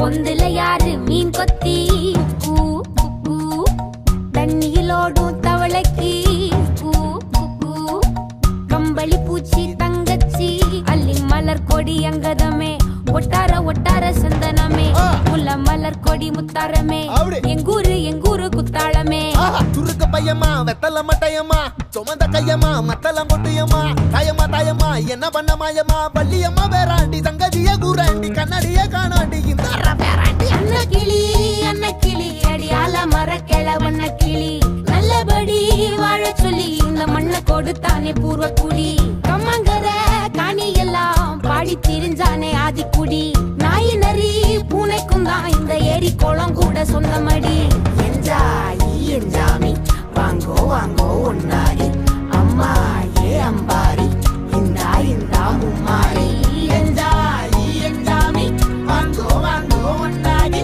பொந்துல யாரு மீன் கொத்தி தண்ணியிலோடும் தவளைக்கு கம்பளி பூச்சி தங்கச்சி அள்ளி மலர் கொடி அங்கதமே ஒட்டார ஒட்டார சந்தனமே முல்ல மலர் கொடி முத்தாரமே எங்கூரு குத்தாளமே துருக்க பையமா வெத்தல மட்டையம்மா சுமந்த கையம்மா மத்தலம் கொட்டியம்மா தாயம்மா தாயம்மா என்ன பண்ண மாயம்மா பள்ளியம்மா வேறாண்டி சங்கதிய கூறாண்டி கண்ணடிய காணாண்டி இந்த அன்ன கிளி அடியால மர கிழவண்ண கிளி நல்லபடி வாழ சொல்லி இந்த மண்ணை கொடுத்தானே பூர்வ குடி கம்மங்கர காணி எல்லாம் பாடி திரிஞ்சானே ஆதிக்குடி நாய் நரி பூனைக்கும் தான் இந்த ஏரி குளம் கூட சொந்தமடி என்ஜாமி வாங்கோ வாங்கோ ஒன்னாரி அம்மா ஏ அம்பாரி இந்தா இந்தா மும்மாரி என்ஜாமி வாங்கோ வாங்கோ ஒன்னாரி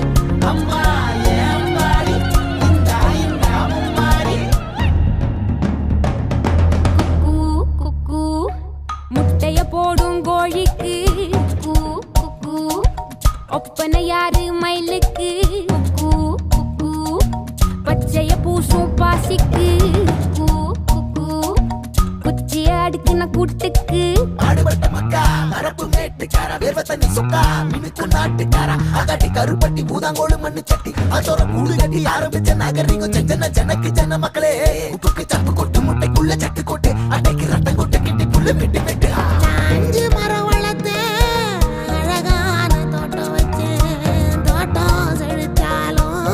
அம்மா ஏ அம்பாரி இந்தா இந்தா மும்மாரி குக்கு முட்டைய போடும் கோழிக்கு ஒப்பனை யாரு மயிலுக்கு பச்சைய பூசும் பாசிக்கு குச்சிய அடுக்குன கூட்டுக்கு ஆடுபட்ட மக்கா மரப்பு மேட்டுக்கார வேர்வ தண்ணி சொக்கா மினுக்கு நாட்டுக்கார அகாட்டி கருப்பட்டி பூதாங்கோடு மண்ணு சட்டி அதோட கூடு கட்டி ஆரம்பிச்ச நாகரிகம் செஞ்சன ஜனக்கு ஜன மக்களே உப்புக்கு சப்பு கொட்டு முட்டைக்குள்ள சட்டு கொட்டு அட்டைக்கு ரத்தம் கொட்டு கிட்டி புல்லு வெட்டி வெட்டு 5 மரம் வளர்த்து அழகான தோட்டம் வச்சு தோட்டம் செழித்தாலும்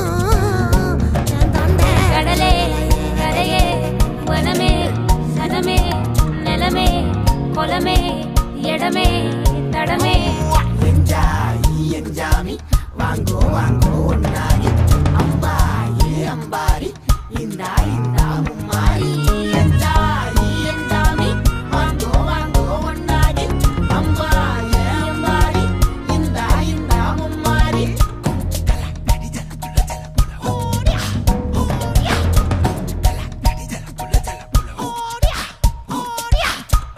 கடலே கரையே வனமே சனமே நிலமே கொலமே இடமே தடமே என்ஜாமி வாங்கோ வாங்கோ ஒன்னாரி அம்பா ஏ அம்பாரி இந்தா இந்தா மும்மாரி என்ஜாமி வாங்கோ வாங்கோ ஒன்னாரி அம்பா ஏ அம்பாரி இந்தா இந்தா மும்மாரி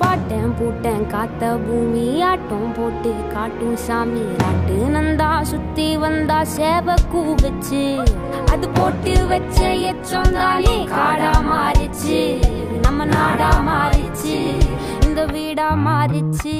பாட்டன் பூட்டன் காத்த பூமி ஆட்டம் போட்டு காட்டும் சாமி ராட்டு நந்தா சுத்தி வந்தா சேவ கூவச்சு அது போட்டு வச்ச எச்சந்தாலே காடா மாறிச்சு நம்ம நாடா மாறிச்சு இந்த வீடா மாறிச்சு